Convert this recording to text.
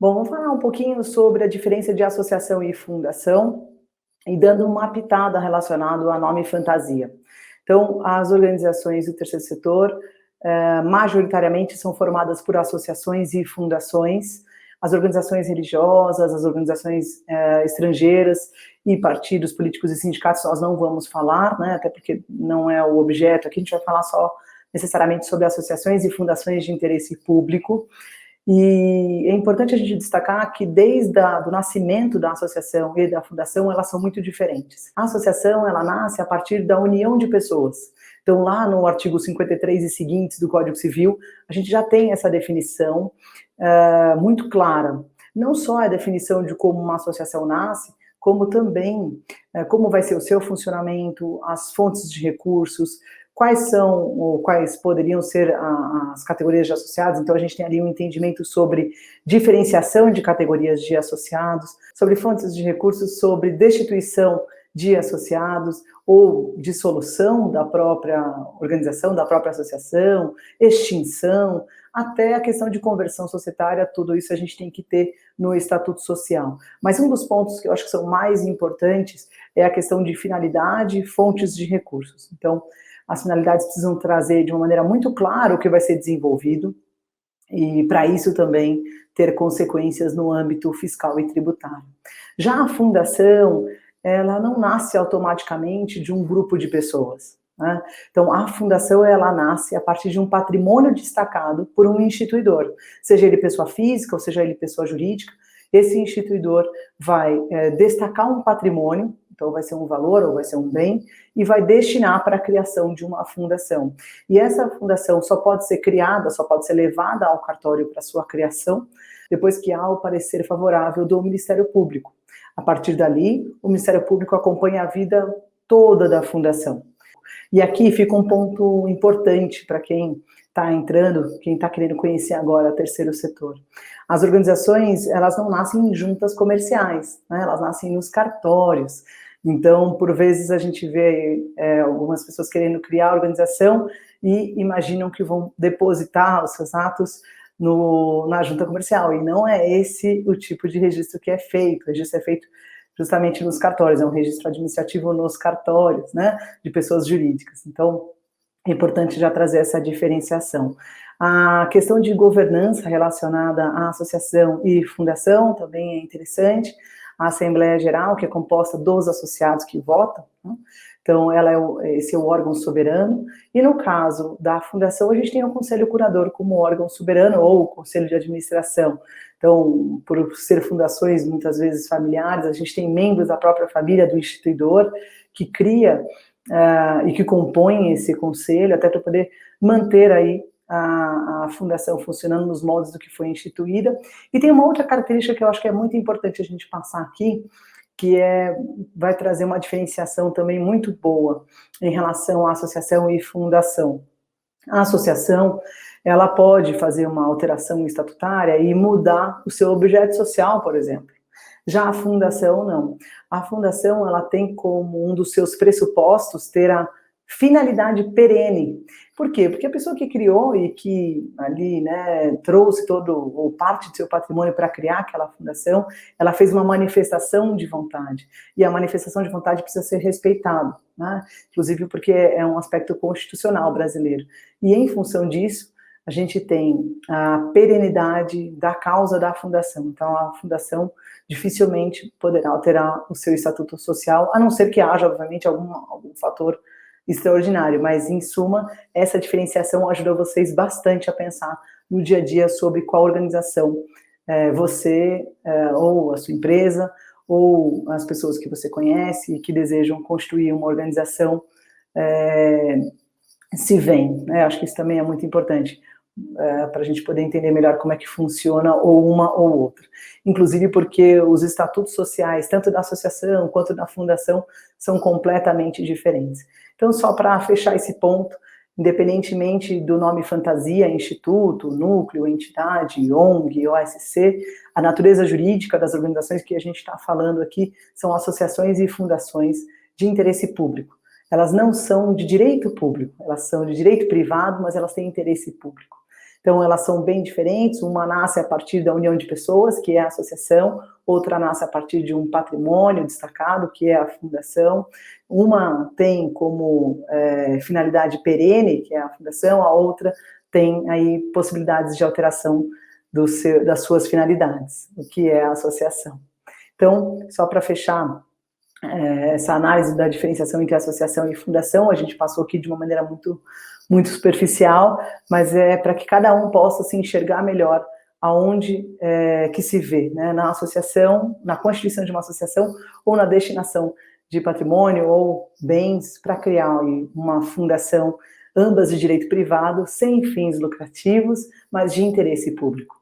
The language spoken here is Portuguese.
Bom, vamos falar um pouquinho sobre a diferença de associação e fundação e dando uma pitada relacionado a nome fantasia. Então, as organizações do terceiro setor, majoritariamente são formadas por associações e fundações, as organizações religiosas, as organizações estrangeiras e partidos políticos e sindicatos nós não vamos falar, né, até porque não é o objeto, aqui a gente vai falar só necessariamente sobre associações e fundações de interesse público. E é importante a gente destacar que desde o nascimento da associação e da fundação, elas são muito diferentes. A associação, ela nasce a partir da união de pessoas. Então, lá no artigo 53 e seguintes do Código Civil, a gente já tem essa definição muito clara. Não só a definição de como uma associação nasce, como também como vai ser o seu funcionamento, as fontes de recursos, quais são ou quais poderiam ser as categorias de associados. Então, a gente tem ali um entendimento sobre diferenciação de categorias de associados, sobre fontes de recursos, sobre destituição de associados ou dissolução da própria organização, da própria associação, extinção, até a questão de conversão societária, tudo isso a gente tem que ter no Estatuto Social. Mas um dos pontos que eu acho que são mais importantes é a questão de finalidade e fontes de recursos. Então, as finalidades precisam trazer de uma maneira muito clara o que vai ser desenvolvido e, para isso, também ter consequências no âmbito fiscal e tributário. Já a fundação, ela não nasce automaticamente de um grupo de pessoas, né? Então, a fundação, ela nasce a partir de um patrimônio destacado por um instituidor, seja ele pessoa física ou seja ele pessoa jurídica. Esse instituidor vai destacar um patrimônio, então vai ser um valor ou vai ser um bem, e vai destinar para a criação de uma fundação. E essa fundação só pode ser criada, só pode ser levada ao cartório para sua criação, depois que há o parecer favorável do Ministério Público. A partir dali, o Ministério Público acompanha a vida toda da fundação. E aqui fica um ponto importante para quem está entrando, quem está querendo conhecer agora o terceiro setor. As organizações, elas não nascem em juntas comerciais, né? Elas nascem nos cartórios. Então, por vezes, a gente vê algumas pessoas querendo criar a organização e imaginam que vão depositar os seus atos na junta comercial, e não é esse o tipo de registro que é feito. O registro é feito justamente nos cartórios, é um registro administrativo nos cartórios, né, de pessoas jurídicas. Então, é importante já trazer essa diferenciação. A questão de governança relacionada à associação e fundação também é interessante. A Assembleia Geral, que é composta dos associados que votam, né? Então, esse é o órgão soberano, e no caso da fundação, a gente tem o Conselho Curador como órgão soberano, ou o Conselho de Administração. Então, por ser fundações muitas vezes familiares, a gente tem membros da própria família do instituidor, que cria e que compõem esse conselho, até para poder manter aí a fundação funcionando nos moldes do que foi instituída. E tem uma outra característica que eu acho que é muito importante a gente passar aqui, que vai trazer uma diferenciação também muito boa em relação à associação e fundação. A associação, ela pode fazer uma alteração estatutária e mudar o seu objeto social, por exemplo. Já a fundação, não. A fundação, ela tem como um dos seus pressupostos ter a finalidade perene. Por quê? Porque a pessoa que criou e que ali, né, trouxe todo ou parte do seu patrimônio para criar aquela fundação, ela fez uma manifestação de vontade. E a manifestação de vontade precisa ser respeitada, né? Inclusive porque é um aspecto constitucional brasileiro. E em função disso, a gente tem a perenidade da causa da fundação. Então, a fundação dificilmente poderá alterar o seu estatuto social, a não ser que haja, obviamente, algum fator extraordinário, mas, em suma, essa diferenciação ajuda vocês bastante a pensar no dia a dia sobre qual organização você, ou a sua empresa, ou as pessoas que você conhece e que desejam construir uma organização se veem, né? Acho que isso também é muito importante, para a gente poder entender melhor como é que funciona ou uma ou outra. Inclusive porque os estatutos sociais, tanto da associação quanto da fundação, são completamente diferentes. Então, só para fechar esse ponto, independentemente do nome fantasia, instituto, núcleo, entidade, ONG, OSC, a natureza jurídica das organizações que a gente está falando aqui são associações e fundações de interesse público. Elas não são de direito público, elas são de direito privado, mas elas têm interesse público. Então, elas são bem diferentes, uma nasce a partir da união de pessoas, que é a associação, outra nasce a partir de um patrimônio destacado, que é a fundação, uma tem como finalidade perene, que é a fundação, a outra tem aí possibilidades de alteração das suas finalidades, o que é a associação. Então, só para fechar essa análise da diferenciação entre associação e fundação, a gente passou aqui de uma maneira muito superficial, mas é para que cada um possa se enxergar melhor aonde que se vê, né? Na associação, na constituição de uma associação ou na destinação de patrimônio ou bens para criar uma fundação, ambas de direito privado, sem fins lucrativos, mas de interesse público.